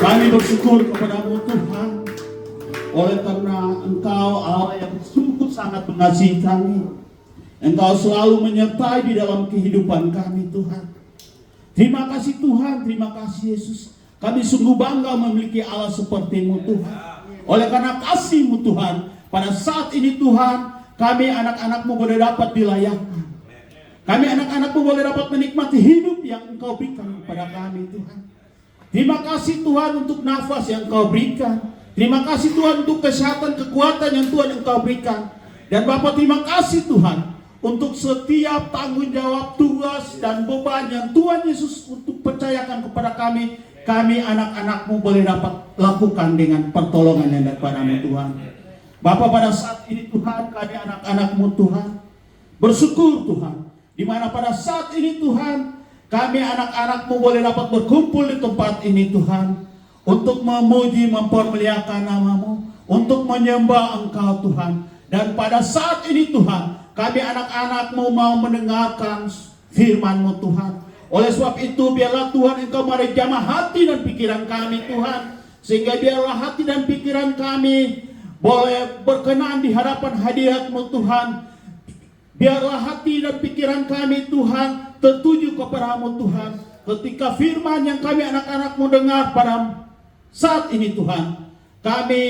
Kami bersyukur kepadamu Tuhan, oleh karena Engkau Allah yang sungguh sangat mengasihi kami. Engkau selalu menyertai di dalam kehidupan kami Tuhan. Terima kasih Tuhan, terima kasih Yesus. Kami sungguh bangga memiliki Allah seperti-Mu Tuhan. Oleh karena kasih-Mu Tuhan, pada saat ini Tuhan, kami anak-anak-Mu boleh dapat dilayakkan. Kami anak-anak-Mu boleh dapat menikmati hidup yang Engkau berikan kepada kami Tuhan. Terima kasih Tuhan untuk nafas yang Engkau berikan. Terima kasih Tuhan untuk kesehatan, kekuatan yang Tuhan Engkau berikan. Dan Bapa, terima kasih Tuhan untuk setiap tanggung jawab, tugas, dan beban yang Tuhan Yesus untuk percayakan kepada kami. Kami anak-anak-Mu boleh dapat lakukan dengan pertolongan yang daripada-Mu Tuhan. Bapa, pada saat ini Tuhan, kami anak-anak-Mu Tuhan bersyukur Tuhan, di mana pada saat ini Tuhan, kami anak-anak-Mu boleh dapat berkumpul di tempat ini Tuhan, untuk memuji, mempermuliakan nama-Mu, untuk menyembah Engkau Tuhan. Dan pada saat ini Tuhan, kami anak-anak-Mu mau mendengarkan firman-Mu Tuhan. Oleh sebab itu biarlah Tuhan Engkau menjamah hati dan pikiran kami Tuhan, sehingga biarlah hati dan pikiran kami boleh berkenan di hadapan hadirat-Mu Tuhan. Biarlah hati dan pikiran kami Tuhan tertuju kepada-Mu Tuhan, ketika firman yang kami anak-anak-Mu dengar pada saat ini Tuhan. Kami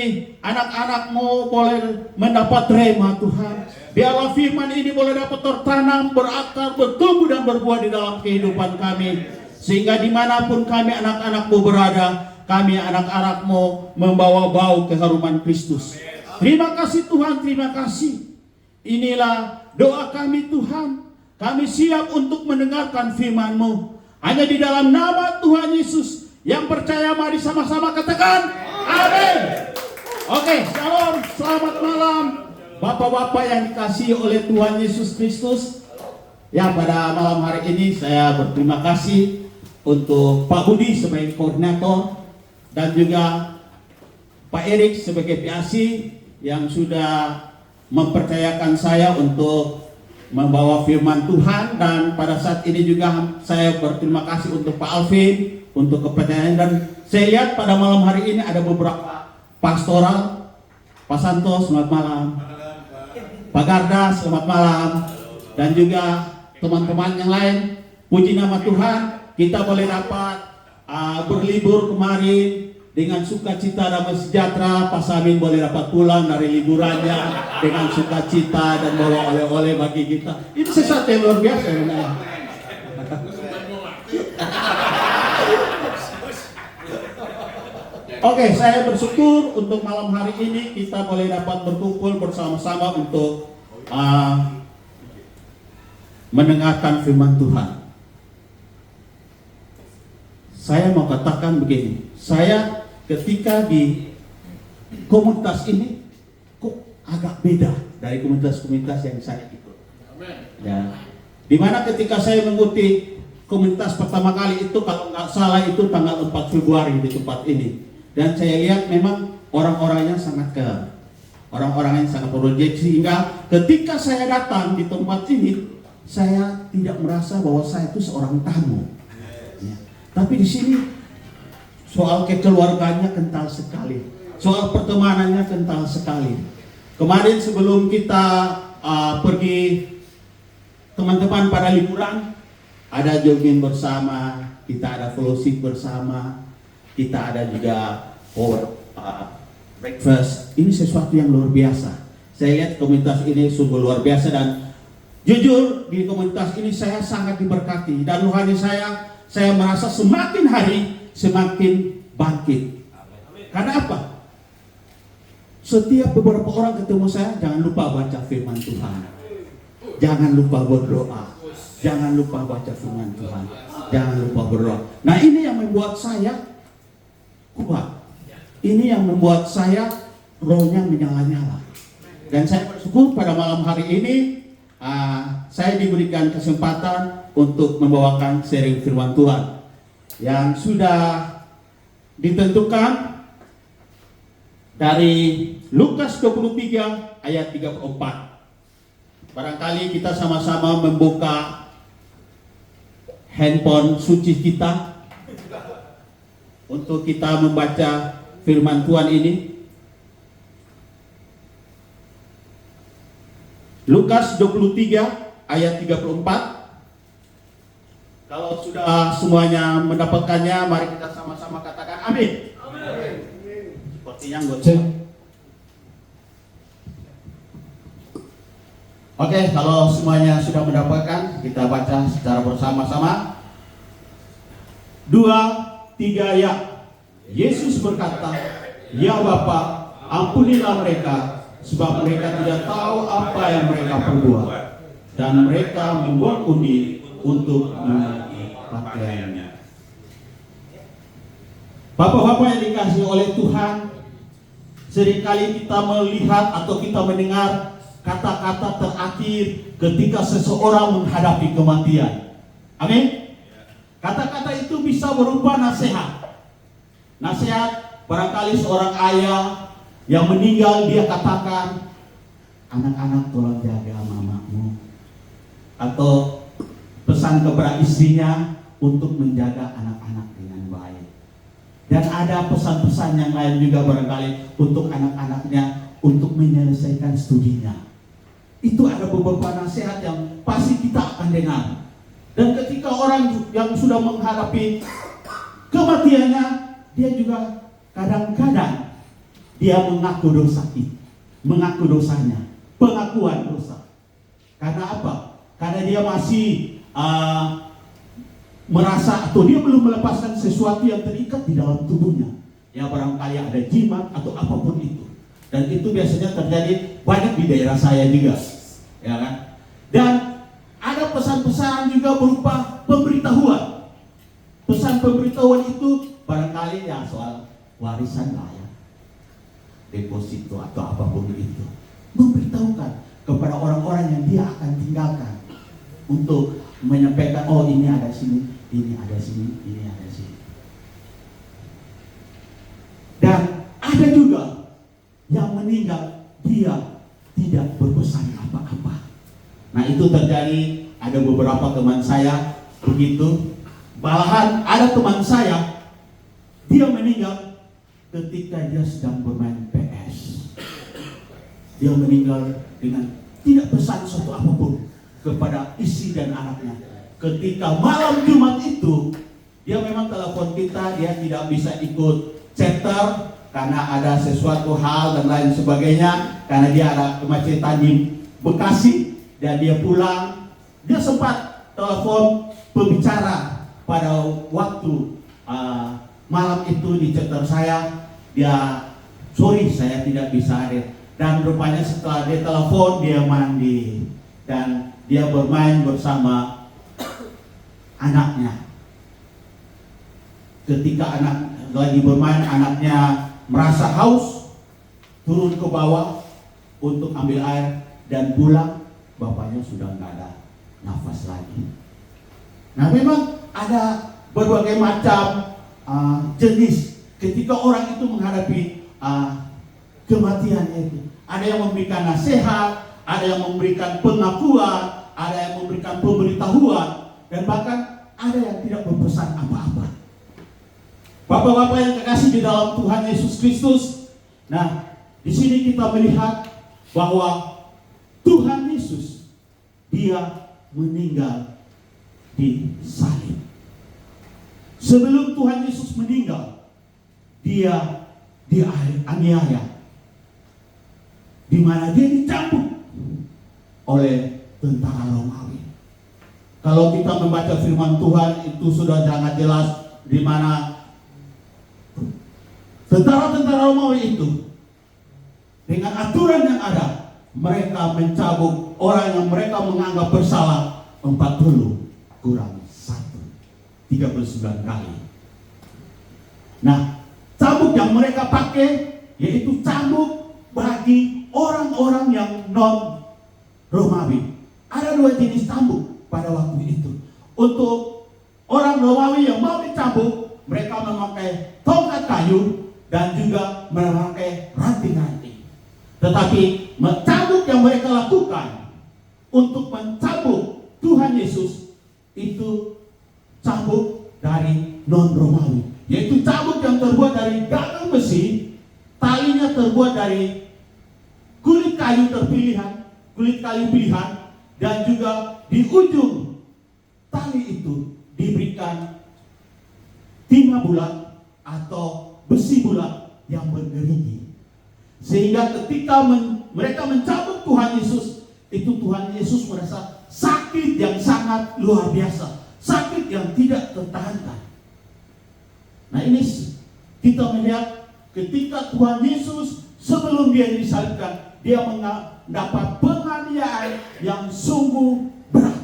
anak-anak-Mu boleh mendapat rema Tuhan. Biarlah firman ini boleh dapat tertanam, berakar, bertumbuh dan berbuah di dalam kehidupan kami. Sehingga dimanapun kami anak-anak-Mu berada, kami anak-anak-Mu membawa bau keharuman Kristus. Terima kasih Tuhan, terima kasih. Inilah doa kami Tuhan. Kami siap untuk mendengarkan firman-Mu. Hanya di dalam nama Tuhan Yesus yang percaya, mari sama-sama katakan amin. Oke, shalom, selamat malam Bapak-bapak yang dikasihi oleh Tuhan Yesus Kristus. Ya, pada malam hari ini saya berterima kasih untuk Pak Budi sebagai koordinator dan juga Pak Erik sebagai PAC yang sudah mempercayakan saya untuk membawa firman Tuhan. Dan pada saat ini juga saya berterima kasih untuk Pak Alvin untuk kepercayaan. Dan saya lihat pada malam hari ini ada beberapa pastoral. Pak Santo, selamat malam. Pak Garda, selamat malam. Dan juga teman-teman yang lain. Puji nama Tuhan, kita boleh dapat berlibur kemarin dengan sukacita dan sejahtera. Pak Samin boleh dapat pulang dari liburannya dengan sukacita dan bawa oleh-oleh bagi kita. Itu sesuatu yang luar biasa. Oke, saya bersyukur untuk malam hari ini kita boleh dapat berkumpul bersama-sama untuk mendengarkan firman Tuhan. Saya mau katakan begini, saya ketika di komunitas ini kok agak beda dari komunitas-komunitas yang saya ikut. Ya, dimana ketika saya mengikuti komunitas pertama kali itu, kalau nggak salah itu tanggal 4 Februari di tempat ini. Dan saya lihat memang orang-orangnya sangat keren, orang-orangnya sangat proyek, sehingga ketika saya datang di tempat ini, saya tidak merasa bahwa saya itu seorang tamu. Ya. Tapi di sini soal kekeluarganya kental sekali, soal pertemanannya kental sekali. Kemarin sebelum kita pergi teman-teman pada liburan, ada jogging bersama, kita ada fellowship bersama, kita ada juga breakfast. Ini sesuatu yang luar biasa. Saya lihat komunitas ini sungguh luar biasa, dan jujur di komunitas ini saya sangat diberkati, dan rohani saya merasa semakin hari semakin bangkit. Karena apa? Setiap beberapa orang ketemu saya, jangan lupa baca firman Tuhan, jangan lupa berdoa, jangan lupa baca firman Tuhan, jangan lupa berdoa. Nah, ini yang membuat saya kuat. Ini yang membuat saya rohnya menyala-nyala. Dan saya bersyukur pada malam hari ini saya diberikan kesempatan untuk membawakan sharing firman Tuhan yang sudah ditentukan dari Lukas 23 ayat 34. Barangkali kita sama-sama membuka handphone suci kita untuk kita membaca firman Tuhan ini. Lukas 23 ayat 34. Kalau sudah semuanya mendapatkannya, mari kita sama-sama katakan amin. Amin. Sepertinya anggota. Oke, kalau semuanya sudah mendapatkan, kita baca secara bersama-sama. 2, 3 ya. Yesus berkata, "Ya Bapa, ampunilah mereka, sebab mereka tidak tahu apa yang mereka perbuat." Dan mereka membuang undi untuk menaiki pakaiannya. Bapak-bapak yang dikasihi oleh Tuhan, seringkali kita melihat atau kita mendengar kata-kata terakhir ketika seseorang menghadapi kematian. Amin. Kata-kata itu bisa berupa nasihat. Nasihat, barangkali seorang ayah yang meninggal, dia katakan, "Anak-anak tolong jaga mamamu." Atau pesan kepada istrinya untuk menjaga anak-anak dengan baik. Dan ada pesan-pesan yang lain juga barangkali untuk anak-anaknya untuk menyelesaikan studinya. Itu ada beberapa nasihat yang pasti kita akan dengar. Dan ketika orang yang sudah menghadapi kematiannya, dia juga kadang-kadang dia mengaku dosanya, pengakuan dosa. Karena apa? Karena dia masih merasa atau dia belum melepaskan sesuatu yang terikat di dalam tubuhnya. Ya barangkali ada jimat atau apapun itu. Dan itu biasanya terjadi banyak di daerah saya juga. Ya kan? Dan ada pesan-pesan juga berupa pemberitahuan. Pesan pemberitahuan itu barangkali ya soal warisan lah ya. Deposito atau apapun itu. Memberitahukan kepada orang-orang yang dia akan tinggalkan. Untuk menyampaikan, oh ini ada sini, ini ada sini, ini ada sini. Dan ada juga yang meninggal, dia tidak berpesan apa-apa. Nah itu terjadi, ada beberapa teman saya begitu. Malahan ada teman saya, dia meninggal ketika dia sedang bermain PS. Dia meninggal dengan tidak pesan suatu apapun kepada istri dan anaknya. Ketika malam Jumat itu, dia memang telepon kita, dia tidak bisa ikut chapter karena ada sesuatu hal dan lain sebagainya, karena dia ada kemacetan di Bekasi dan dia pulang. Dia sempat telepon pembicara pada waktu malam itu di chapter saya. Dia, sorry saya tidak bisa hadir. Dan rupanya setelah dia telepon, dia mandi dan dia bermain bersama anaknya. Ketika anak lagi bermain, anaknya merasa haus, turun ke bawah untuk ambil air dan pulang, bapaknya sudah nggak ada nafas lagi. Nah memang ada berbagai macam jenis ketika orang itu menghadapi kematian itu. Ada yang memberikan nasihat, ada yang memberikan pengakuan, ada yang memberikan pemberitahuan, dan bahkan ada yang tidak berpesan apa-apa. Bapak-bapak yang kekasih di dalam Tuhan Yesus Kristus, nah di sini kita melihat bahwa Tuhan Yesus, dia meninggal di salib. Sebelum Tuhan Yesus meninggal, dia dianiaya, di mana dia dicambuk oleh tentara Romawi. Kalau kita membaca firman Tuhan itu sudah sangat jelas di mana tentara-tentara Romawi itu dengan aturan yang ada, mereka mencambuk orang yang mereka menganggap bersalah 40 kurang 1, 39 kali. Nah, cambuk yang mereka pakai yaitu cambuk bagi orang-orang yang non Romawi. Ada 2 jenis cambuk pada waktu itu. Untuk orang Romawi yang mau dicambuk, mereka memakai tongkat kayu dan juga memakai ranting-ranting. Tetapi mencambuk yang mereka lakukan untuk mencambuk Tuhan Yesus itu cambuk dari non Romawi, yaitu cambuk yang terbuat dari gagang besi, talinya terbuat dari kulit kayu pilihan, dan juga di ujung tali itu diberikan timah bulat atau besi bulat yang bergerigi. Sehingga ketika mereka mencambuk Tuhan Yesus, itu Tuhan Yesus merasa sakit yang sangat luar biasa, sakit yang tidak tertahankan. Nah, ini kita melihat ketika Tuhan Yesus sebelum dia disalibkan, dia mendapat penganiayaan yang sungguh berat.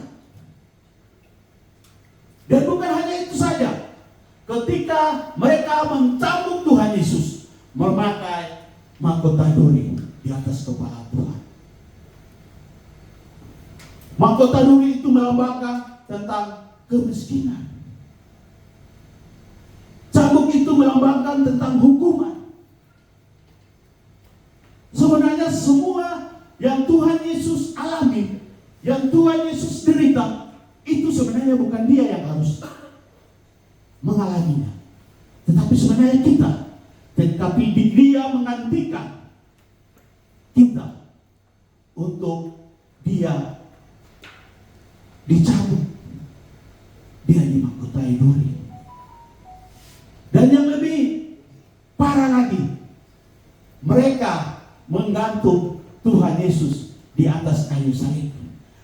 Dan bukan hanya itu saja, ketika mereka mencambuk Tuhan Yesus, memakai mahkota duri di atas kepala Tuhan. Mahkota duri itu melambangkan tentang kemiskinan. Cambuk itu melambangkan tentang hukuman. Sebenarnya semua yang Tuhan Yesus alami, yang Tuhan Yesus derita, itu sebenarnya bukan dia yang harus mengalaminya, tetapi sebenarnya kita. Tetapi dia menggantikan kita untuk dia dicabut, dia dimahkotai duri. Dan yang lebih parah lagi, mereka menggantung Tuhan Yesus di atas kayu salib.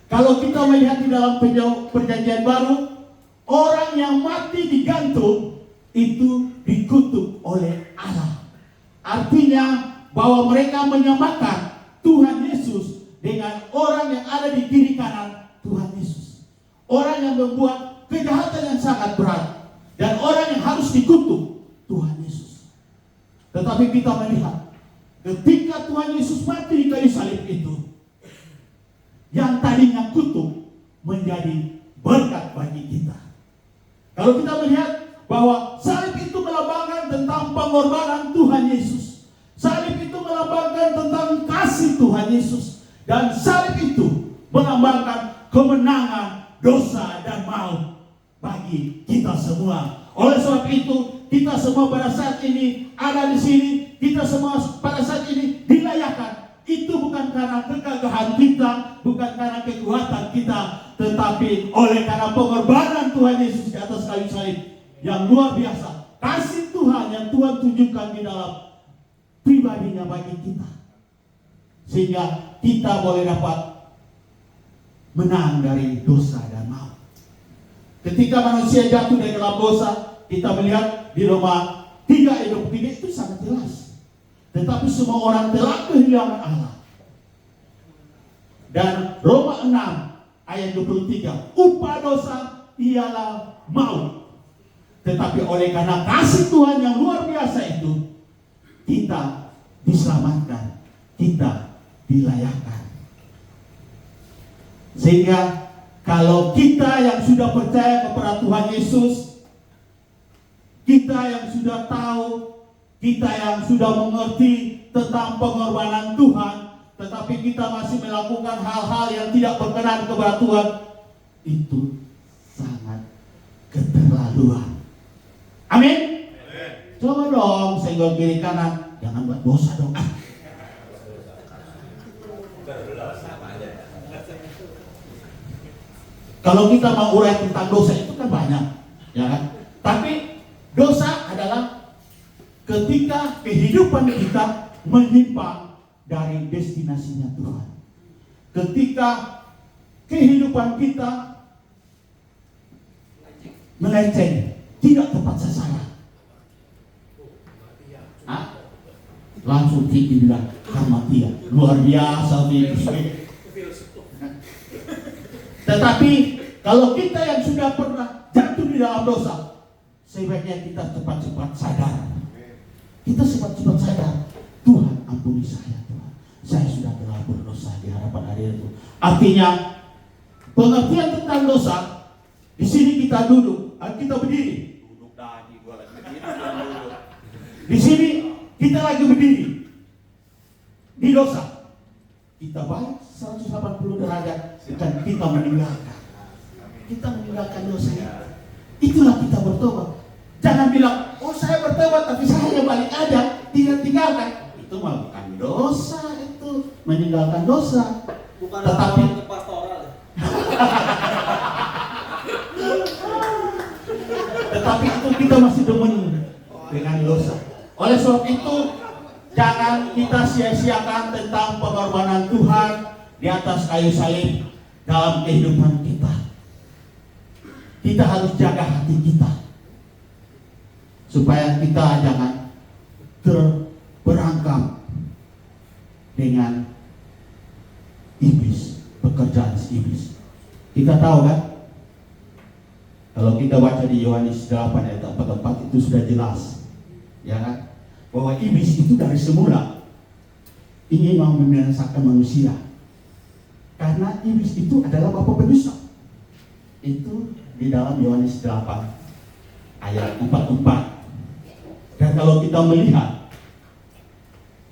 Kalau kita melihat di dalam perjanjian baru, orang yang mati digantung itu dikutuk oleh Allah. Artinya bahwa mereka menyamakan Tuhan Yesus dengan orang yang ada di kiri kanan Tuhan Yesus. Orang yang membuat kejahatan yang sangat berat, dan orang yang harus dikutuk Tuhan Yesus. Tetapi kita melihat ketika Tuhan Yesus mati di kayu salib itu, yang tadinya kutuk menjadi berkat bagi kita. Kalau kita melihat bahwa salib itu melambangkan tentang pengorbanan Tuhan Yesus, salib itu melambangkan tentang kasih Tuhan Yesus, dan salib itu melambangkan kemenangan dosa dan maut bagi kita semua. Oleh sebab itu, kita semua pada saat ini ada di sini, kita semua pada saat ini dilayakan. Itu bukan karena kegagahan kita, bukan karena kekuatan kita, tetapi oleh karena pengorbanan Tuhan Yesus di atas kayu salib yang luar biasa. Kasih Tuhan yang Tuhan tunjukkan di dalam pribadinya bagi kita, sehingga kita boleh dapat menang dari dosa dan maut. Ketika manusia jatuh dari dalam dosa, kita melihat di Roma 3 ayat 23 itu sangat jelas. Tetapi semua orang telah kehilangan Allah. Dan Roma 6 ayat 23, upah dosa ialah maut. Tetapi oleh karena kasih Tuhan yang luar biasa itu, kita diselamatkan, kita dilayakkan. Sehingga kalau kita yang sudah percaya kepada Tuhan Yesus, kita yang sudah tahu, kita yang sudah mengerti tentang pengorbanan Tuhan, tetapi kita masih melakukan hal-hal yang tidak berkenan kepada Tuhan, itu sangat keterlaluan. Amin. Coba dong senggol kiri kanan, jangan buat dosa dong. Kalau kita mau urai tentang dosa itu kan banyak, ya kan? Tapi dosa adalah ketika kehidupan kita menyimpang dari destinasinya Tuhan. Ketika kehidupan kita melenceng, tidak tepat sasaran. Langsung tinggi bilang kematian. Luar biasa itu. Tetapi kalau kita yang sudah pernah jatuh di dalam dosa, sebaiknya kita cepat-cepat sadar. Kita cepat-cepat sadar, Tuhan ampuni saya, Tuhan. Saya sudah telah berdosa di hadapan hari itu. Artinya pengertian tentang dosa, di sini kita duduk, kita berdiri. Duduk tadi, gua lagi berdiri, duduk. Di sini kita lagi berdiri di dosa. Kita balik 180 derajat dan kita meninggalkan. Kita meninggalkan dosa. Itulah kita bertobat. Jangan bilang, oh saya bertobat tapi saya balik aja, tidak tinggalkan. Itu mah bukan dosa, itu meninggalkan dosa. Bukan Tetapi ke pastoral. Tetapi itu kita masih demen dengan dosa. Oleh sebab itu, jangan kita sia-siakan tentang pengorbanan Tuhan di atas kayu salib dalam kehidupan kita. Kita harus jaga hati kita supaya kita jangan terperangkap dengan iblis, pekerjaan si iblis. Kita tahu kan? Kalau kita baca di Yohanes 8 ayat 44 itu sudah jelas, ya kan? Bahwa iblis itu dari semula ingin membinasakan manusia. Karena iblis itu adalah bapa pendusta. Itu di dalam Yohanes 8 ayat 44. Dan kalau kita melihat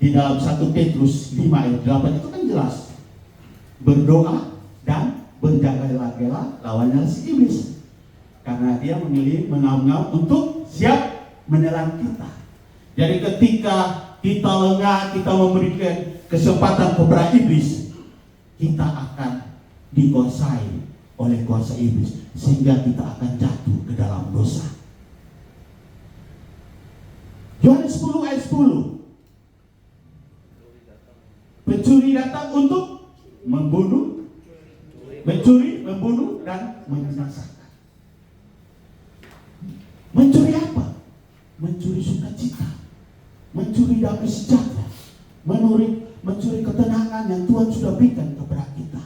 di dalam 1 Petrus 5 ayat 8 itu kan jelas. Berdoa dan berjaga-jaga lawannya si iblis. Karena dia memilih mengaum-ngaum untuk siap menyerang kita. Jadi ketika kita lengah, kita memberikan kesempatan kepada iblis, kita akan dikuasai oleh kuasa iblis, sehingga kita akan jatuh ke dalam dosa. Yohanes 10 ayat 10. Pencuri datang untuk membunuh, mencuri, membunuh, dan membinasakan. Mencuri apa? Mencuri sukacita, mencuri damai sejahtera, mencuri ketenangan yang Tuhan sudah berikan kepada kita.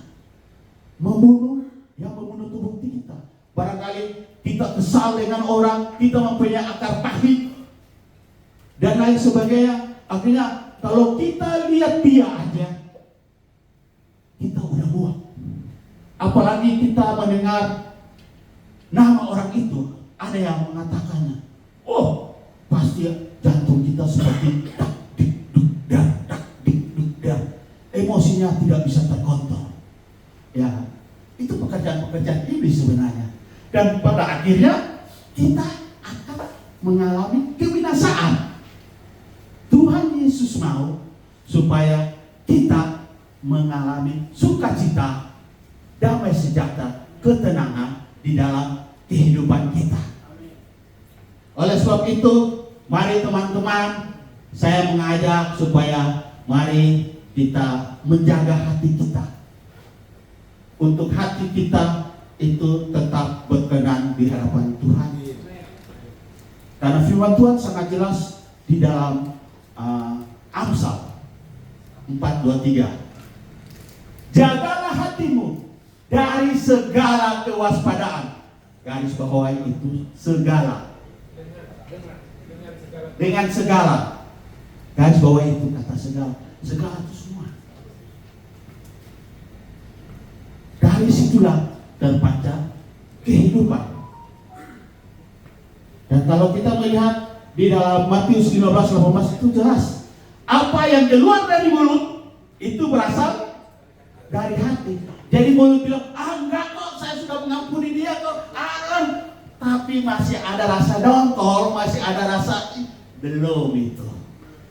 Membunuh, yang membunuh tubuh kita. Barangkali kita kesal dengan orang, kita mempunyai akar pahit dan lain sebagainya. Akhirnya kalau kita lihat dia aja, kita udah muak. Apalagi kita mendengar nama orang itu, ada yang mengatakannya, oh pasti jantung kita seperti tak dik duk dar, emosinya tidak bisa terkontrol. Ya, itu pekerjaan-pekerjaan iblis sebenarnya. Dan pada akhirnya kita akan mengalami kebinasaan. Tuhan Yesus mau supaya kita mengalami sukacita, damai sejahtera, ketenangan di dalam kehidupan kita. Oleh sebab itu, mari teman-teman, saya mengajak supaya mari kita menjaga hati kita. Untuk hati kita itu tetap berkenan di hadapan Tuhan. Karena firman Tuhan sangat jelas di dalam Amsal 4:23. Jagalah hatimu dari segala kewaspadaan. Garis bawahi itu segala. Dengan segala. Garis bawah itu kata segala. Segala itu semua. Dari situlah terpancar kehidupan. Dan kalau kita melihat di dalam Matius 15:18 itu jelas. Apa yang keluar dari mulut itu berasal dari hati. Jadi mulut bilang, enggak kok, saya sudah mengampuni dia kok. Tapi masih ada rasa dongkol, masih ada rasa belum itu.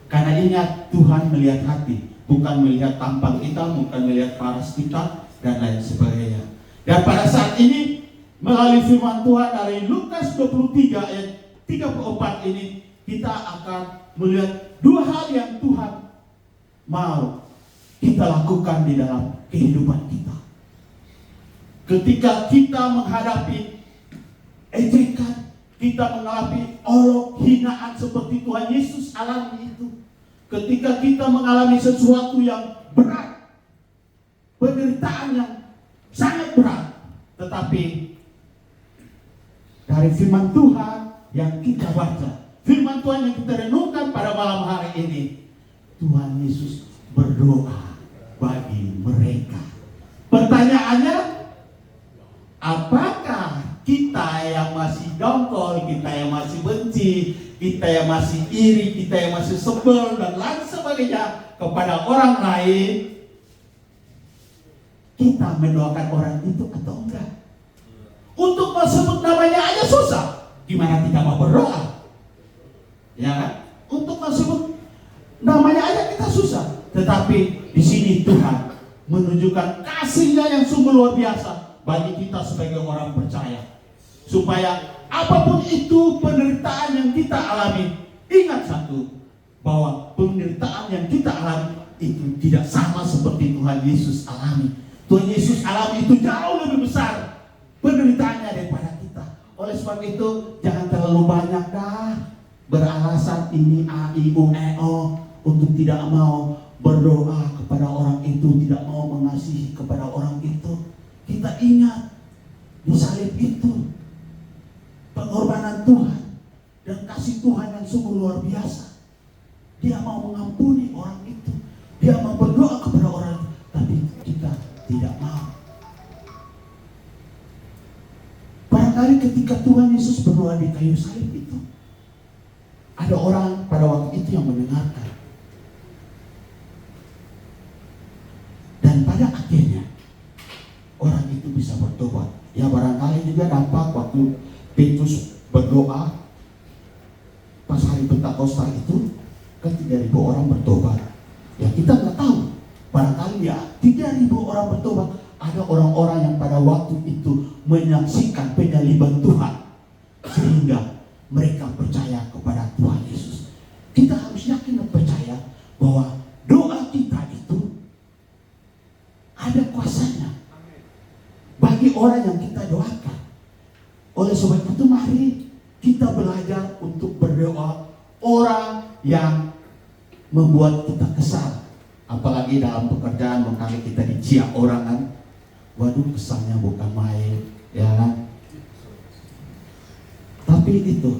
Karena ingat, Tuhan melihat hati, bukan melihat tampang kita, bukan melihat paras kita, dan lain sebagainya. Dan pada saat ini, melalui firman Tuhan dari Lukas 23 ayat 34 ini, kita akan melihat dua hal yang Tuhan mau kita lakukan di dalam kehidupan kita. Ketika kita menghadapi ejekan, kita mengalami olok, hinaan seperti Tuhan Yesus alami itu. Ketika kita mengalami sesuatu yang berat, penderitaan yang sangat berat, tetapi dari firman Tuhan yang kita baca, firman Tuhan yang kita renungkan pada malam hari ini, Tuhan Yesus berdoa bagi mereka. Pertanyaannya, apakah kita yang masih dongkol, kita yang masih benci, kita yang masih iri, kita yang masih sebel dan lain sebagainya kepada orang lain, kita mendoakan orang itu atau enggak? Untuk sebut namanya aja susah, gimana tidak mau berdoa? Ya kan? Untuk disebut namanya aja kita susah. Tetapi di sini Tuhan menunjukkan kasih-Nya yang sungguh luar biasa bagi kita sebagai orang percaya. Supaya apapun itu penderitaan yang kita alami, ingat satu, bahwa penderitaan yang kita alami itu tidak sama seperti Tuhan Yesus alami. Tuhan Yesus alami itu jauh lebih besar penderitaannya daripada kita. Oleh sebab itu jangan terlalu banyak beralasan ini a, i, u, e, o untuk tidak mau berdoa kepada orang itu, tidak mau mengasihi kepada orang itu. Kita ingat di salib itu pengorbanan Tuhan dan kasih Tuhan yang sungguh luar biasa. Dia mau mengampuni orang itu, dia mau berdoa kepada orang itu, tapi kita tidak mau. Barangkali ketika Tuhan Yesus berdoa di kayu salib itu, ada orang pada waktu itu yang mendengarkan. Dan pada akhirnya orang itu bisa bertobat. Ya barangkali juga dampak waktu Petrus berdoa pas hari Pentakosta itu kan 3.000 orang bertobat. Ya kita nggak tahu. Barangkali ya 3.000 orang bertobat. Ada orang-orang yang pada waktu itu menyaksikan penyaliban Tuhan sehingga mereka percaya kepada Tuhan Yesus. Kita harus yakin dan percaya bahwa doa kita itu ada kuasanya bagi orang yang kita doakan. Oleh sebab itu mari kita belajar untuk berdoa orang yang membuat kita kesal. Apalagi dalam pekerjaan, makanya kita diciak orang kan. Waduh, kesalnya bukan main, ya kan? Tapi itu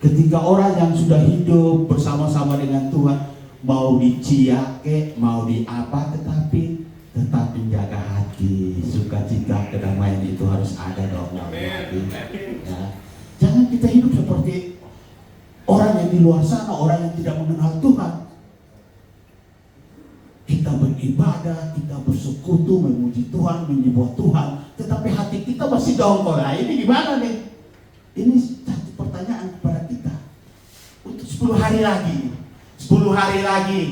ketika orang yang sudah hidup bersama-sama dengan Tuhan, mau diciak mau di apa, tetapi tetap menjaga hati, sukacita, kedamaian itu harus ada dong. Ya. Jangan kita hidup seperti orang yang di luar sana, orang yang tidak mengenal Tuhan. Kita beribadah, kita bersekutu, memuji Tuhan, menyembah Tuhan, tetapi hati kita masih dongkol. Nah, ini gimana nih? Ini satu pertanyaan kepada kita. Untuk 10 hari lagi, 10 hari lagi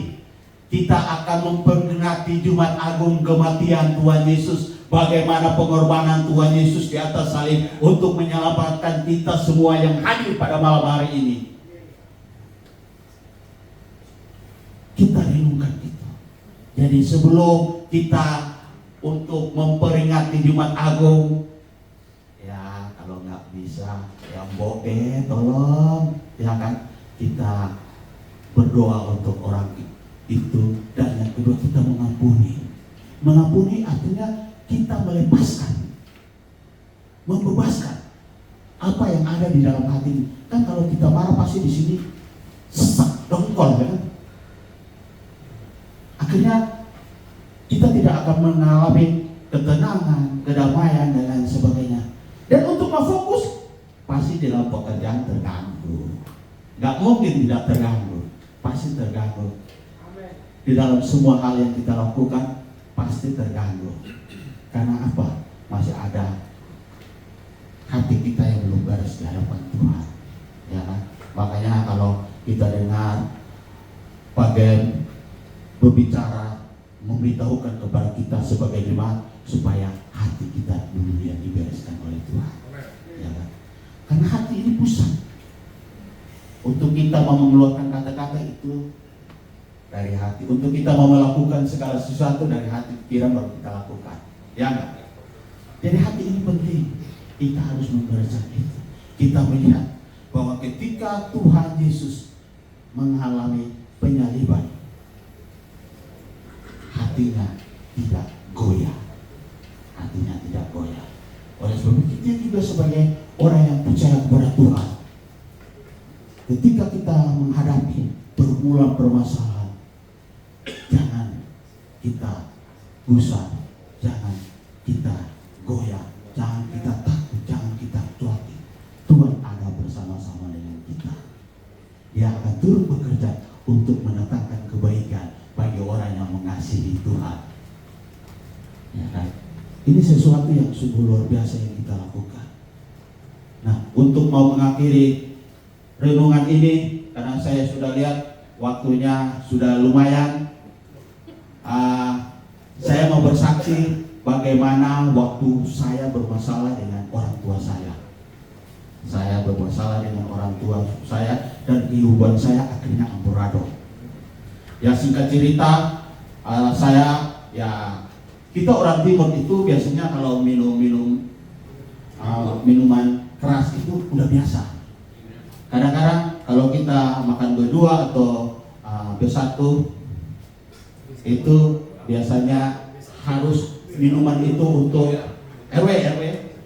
kita akan memperingati Jumat Agung kematian Tuhan Yesus. Bagaimana pengorbanan Tuhan Yesus di atas salib untuk menyelamatkan kita semua yang hadir pada malam hari ini. Kita renungkan itu. Jadi sebelum kita untuk memperingati Jumat Agung, ya kalau nggak bisa, yang boleh tolong, ya kan, kita berdoa untuk orang itu. Dan yang kedua, kita mengampuni. Mengampuni artinya kita melepaskan, membebaskan apa yang ada di dalam hati. Kan kalau kita marah pasti di sini sesak, dongkol, kan? Akhirnya kita tidak akan mengalami ketenangan, kedamaian, dan lain sebagainya. Dan untuk memfokus, pasti dalam pekerjaan terganggu. Gak mungkin tidak terganggu, pasti terganggu. Di dalam semua hal yang kita lakukan, pasti terganggu. Karena apa? Masih ada hati kita yang belum beres di hadapan Tuhan. Ya kan? Makanya kalau kita dengar bagian berbicara, memberitahukan kepada kita sebagai jemaat supaya hati kita dulu yang dibereskan oleh Tuhan. Ya kan? Karena hati ini pusat. Untuk kita mau mengeluarkan kata-kata itu dari hati. Untuk kita mau melakukan segala sesuatu dari hati, pikiran baru kita lakukan. Ya enggak? Jadi hati ini penting. Kita harus membereskan itu. Kita melihat bahwa ketika Tuhan Yesus mengalami penyaliban, hatinya tidak goyah. Hatinya tidak goyah. Oleh sebab itu kita juga sebagai orang yang percaya kepada Tuhan, ketika kita menghadapi pergumulan permasalahan, jangan kita gusar, jangan kita goyah, jangan kita takut, jangan kita khawatir. Tuhan ada bersama-sama dengan kita. Dia akan turut bekerja untuk mendatangkan kebaikan bagi orang yang mengasihi Tuhan. Ya kan? Ini sesuatu yang sungguh luar biasa yang kita lakukan. Nah, untuk mau mengakhiri renungan ini, karena saya sudah lihat waktunya sudah lumayan. Saya mau bersaksi bagaimana waktu saya bermasalah dengan orang tua saya. Saya bermasalah dengan orang tua saya dan kehidupan saya akhirnya amburadul. Ya singkat cerita, saya ya kita orang timur itu biasanya kalau minum minuman keras itu udah biasa. Kadang-kadang kalau kita makan berdua atau bersatu itu biasanya harus minuman itu untuk RW.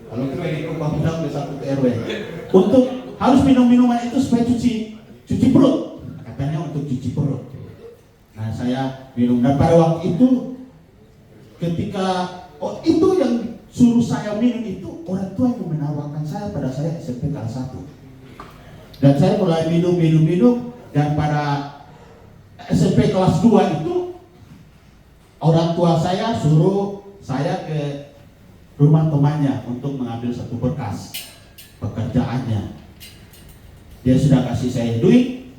Kalau kita di rumah bilang bersatu ke RW. Untuk harus minum minuman itu supaya cuci perut. Katanya untuk cuci perut. Nah saya minum dan pada waktu itu ketika itu yang suruh saya minum itu orang tua yang menawarkan saya pada saya SMP kelas 1. Dan saya mulai minum dan pada SMP kelas 2 itu orang tua saya suruh saya ke rumah temannya untuk mengambil satu berkas pekerjaannya. Dia sudah kasih saya duit,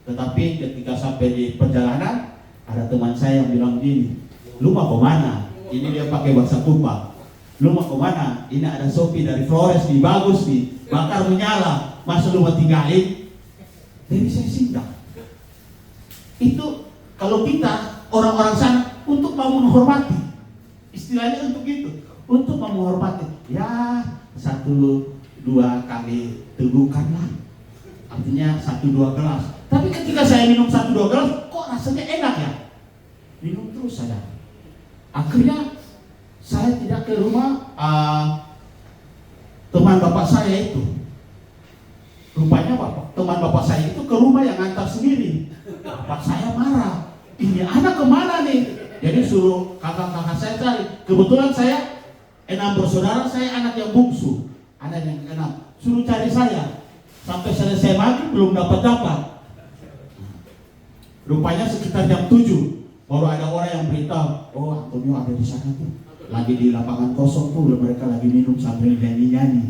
tetapi ketika sampai di perjalanan ada teman saya yang bilang gini, lu mau kemana? Ini dia pakai bahasa Kupang. Lu mau kemana? Ini ada Sophie dari Flores nih, bagus nih, bakar menyala. Masa lu mau tinggalin? Jadi saya singgah. Itu kalau kita orang-orang sana untuk mau menghormati, istilahnya untuk itu, untuk mau menghormati. Ya 1-2 kali teguhkanlah. Artinya 1-2 gelas. Tapi ketika saya minum 1-2 gelas, kok rasanya enak ya? Minum terus saya. Akhirnya saya tidak ke rumah teman bapak saya itu. Rupanya teman bapak saya itu ke rumah yang antar sendiri. Bapak saya marah. Ini anak kemana nih? Jadi suruh kakak-kakak saya cari. Kebetulan saya 6 bersaudara, saya anak yang bungsu, anak yang 6. Suruh cari saya. Sampai selesai maghrib belum dapat. Rupanya sekitar jam 7 baru ada orang yang beritahu, oh Antonio ada di sana tuh, lagi di lapangan kosong tuh, mereka lagi minum sambil nyanyi-nyanyi.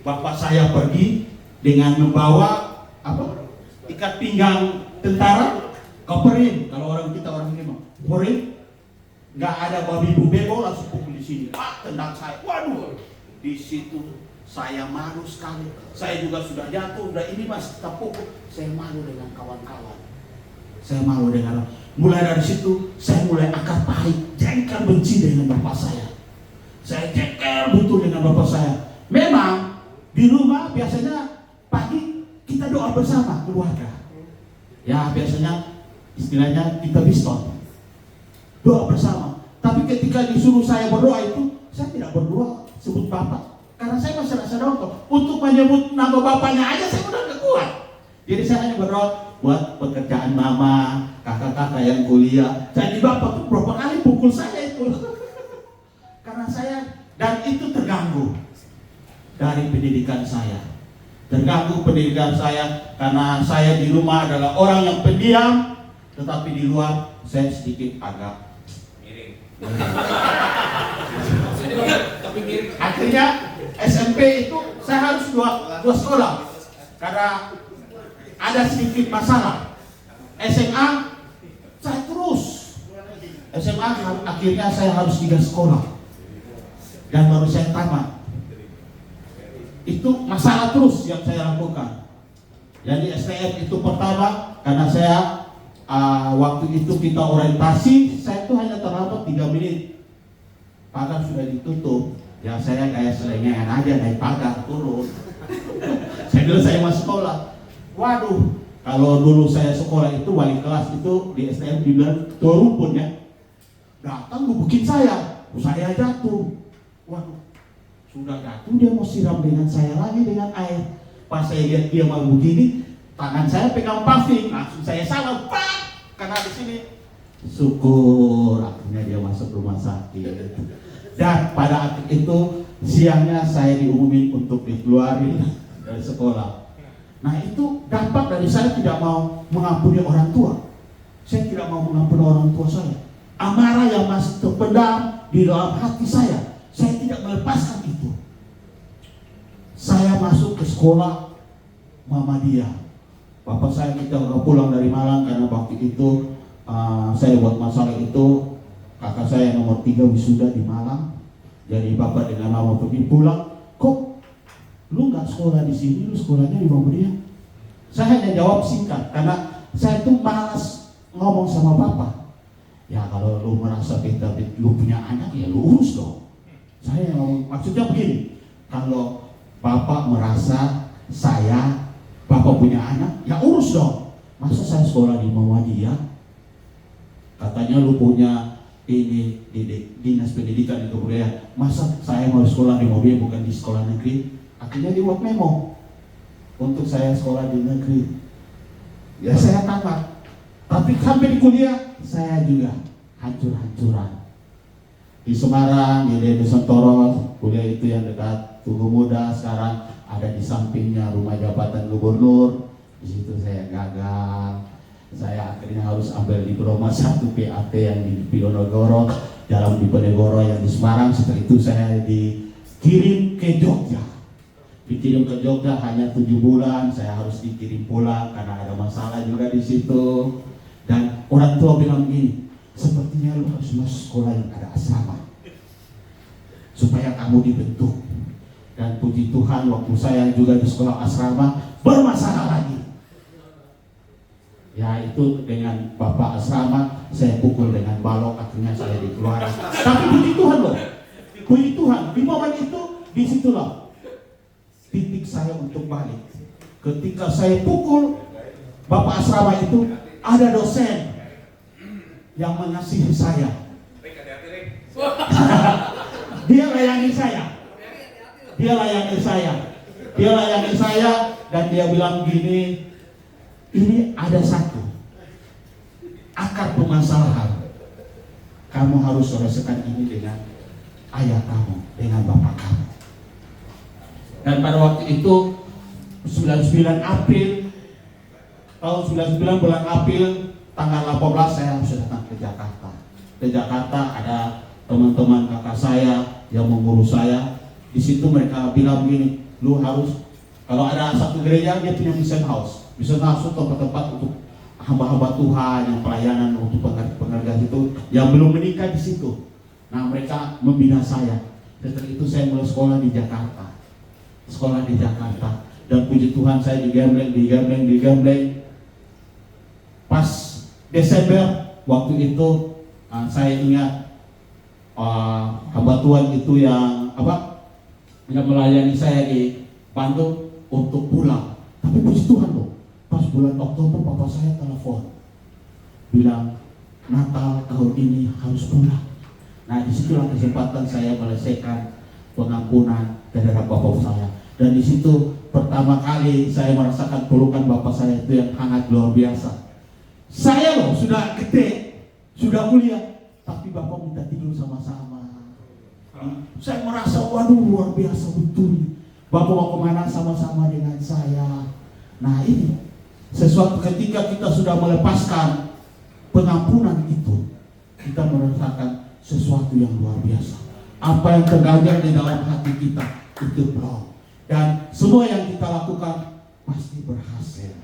Bapak saya pergi dengan membawa ikat pinggang tentara, koperin. Kalau orang kita orang ini mah koperin, nggak ada babi bubebo langsung pukul di sini. Tendang saya, waduh, di situ saya malu sekali. Saya juga sudah jatuh, udah ini masih tetap pukul. Saya malu dengan kawan-kawan. Mulai dari situ saya mulai akar pahit, jengkel benci dengan bapak saya. Saya jengkel betul dengan bapak saya. Memang di rumah biasanya pagi kita doa bersama keluarga. Ya biasanya istilahnya kita biston, doa bersama. Tapi ketika disuruh saya berdoa itu, saya tidak berdoa sebut bapak. Karena saya masih rasa doa. Untuk menyebut nama bapaknya aja saya udah gak kuat. Jadi saya hanya berdoa buat pekerjaan mama, kakak-kakak yang kuliah. Jadi bapak tuh berapa kali pukul saya itu. Karena saya, dan itu terganggu dari pendidikan saya. Terganggu pendidikan saya karena saya di rumah adalah orang yang pendiam, tetapi di luar saya sedikit agak miring. Akhirnya SMP itu saya harus dua sekolah karena ada sedikit masalah. SMA saya terus SMA akhirnya saya harus 3 sekolah dan baru saya tamat. Itu masalah terus yang saya lakukan. Jadi STM itu pertama karena saya waktu itu kita orientasi, saya itu hanya terlambat 3 menit. Pagar sudah ditutup. Ya saya kayak selengean aja naik pagar turun. Saya bilang saya masuk sekolah. Waduh, kalau dulu saya sekolah itu wali kelas itu di STM dibilang ketua rumpun ya. Datang gebukin saya jatuh. Waduh, sudah jatuh dia mau siram dengan saya lagi dengan air. Pas saya lihat dia mau begini, tangan saya pegang paving, langsung saya salah, pak, karena di sini. Syukur akhirnya dia masuk rumah sakit. Dan pada akhir itu siangnya saya diumumin untuk dikeluarin dari sekolah. Nah itu dampak dari saya tidak mau mengampuni orang tua. Saya tidak mau mengampuni orang tua saya. Amarah yang masih terpendam di dalam hati saya tidak melepaskan itu. Saya masuk ke sekolah Mama dia. Bapak saya kita udah pulang dari Malang karena waktu itu saya buat masalah itu, kakak saya nomor 3 wisuda di Malang. Jadi bapak dengan mama pergi pulang, kok lu nggak sekolah di sini, lu sekolahnya di Muhammadiyah? Saya hanya jawab singkat karena saya tuh malas ngomong sama bapak. Ya kalau lu merasa lu punya anak ya lu urus dong. Saya ngomong maksudnya begini, kalau bapak merasa bapak punya anak, ya urus dong. Masa saya sekolah di Muhammadiyah? Katanya lu punya ini dinas pendidikan dan kebudayaan. Masa saya mau sekolah di Muhammadiyah bukan di sekolah negeri? Akhirnya dibuat memo untuk saya sekolah di negeri. Ya saya tamat. Tapi sampai di kuliah saya juga hancur-hancuran. Di Semarang, di Nusantara, kuliah itu yang dekat Tugu Muda, sekarang ada di sampingnya rumah jabatan gubernur. Di situ saya gagal. Saya akhirnya harus ambil diploma 1 PAT yang di Diponegoro, dalam Diponegoro yang di Semarang. Setelah itu saya dikirim ke Jogja. Dikirim ke Jogja hanya 7 bulan. Saya harus dikirim pulang karena ada masalah juga di situ. Dan orang tua bilang gini, sepertinya lu harus masuk sekolah yang ada asrama supaya kamu dibentuk. Dan puji Tuhan waktu saya juga di sekolah asrama bermasalah lagi. Ya itu dengan bapak asrama saya pukul dengan balok, akhirnya saya dikeluarkan. Tapi puji Tuhan loh, puji Tuhan di momen itu disitulah titik saya untuk balik. Ketika saya pukul bapak asrama itu, ada dosen yang mengasihi saya. Dia layani saya dan dia bilang gini, ini ada satu akar permasalahan. Kamu harus selesaikan ini dengan ayah kamu, dengan bapak kamu. Dan pada waktu itu 99 April tahun 99 bulan April tanggal 18 saya harus datang ke Jakarta. Ke Jakarta ada teman-teman kakak saya yang mengurus saya. Di situ mereka bilang begini, lu harus, kalau ada satu gereja dia punya mission house. Mission house itu tempat-tempat untuk hamba-hamba Tuhan yang pelayanan untuk pengerjaan itu yang belum menikah di situ. Nah mereka membina saya. Setelah itu saya mulai sekolah di Jakarta. Dan puji Tuhan saya digembleng. Pas Desember waktu itu saya ingat hamba Tuhan itu yang melayani saya di Bandung untuk pulang. Tapi puji Tuhan loh, pas bulan Oktober bapak saya telepon bilang Natal tahun ini harus pulang. Nah disitulah kesempatan saya menyelesaikan pengampunan terhadap bapak saya. Dan di situ pertama kali saya merasakan pelukan bapak saya itu yang hangat luar biasa. Saya loh sudah gede, sudah kuliah, tapi bapak minta tidur sama-sama. Saya merasa waduh luar biasa betul. Bapak mau kemana sama-sama dengan saya. Nah ini sesuatu ketika kita sudah melepaskan pengampunan itu, kita merasakan sesuatu yang luar biasa. Apa yang terganjal di dalam hati kita itu belum. Dan semua yang kita lakukan pasti berhasil.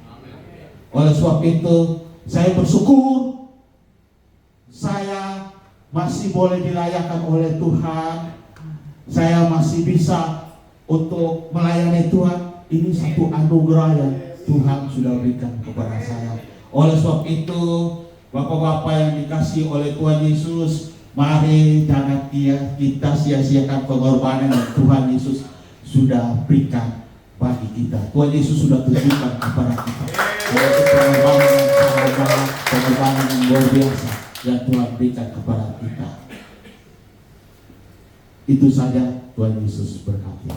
Oleh sebab itu saya bersyukur saya masih boleh dilayakkan oleh Tuhan. Saya masih bisa untuk melayani Tuhan. Ini satu anugerah yang Tuhan sudah berikan kepada saya. Oleh sebab itu bapak-bapak yang dikasihi oleh Tuhan Yesus, mari jangan kita sia-siakan pengorbanan yang Tuhan Yesus sudah berikan bagi kita. Tuhan Yesus sudah tunjukkan kepada kita yaitu pengorbanan yang luar biasa yang Tuhan berikan kepada kita. Itu saja, Tuhan Yesus berkati.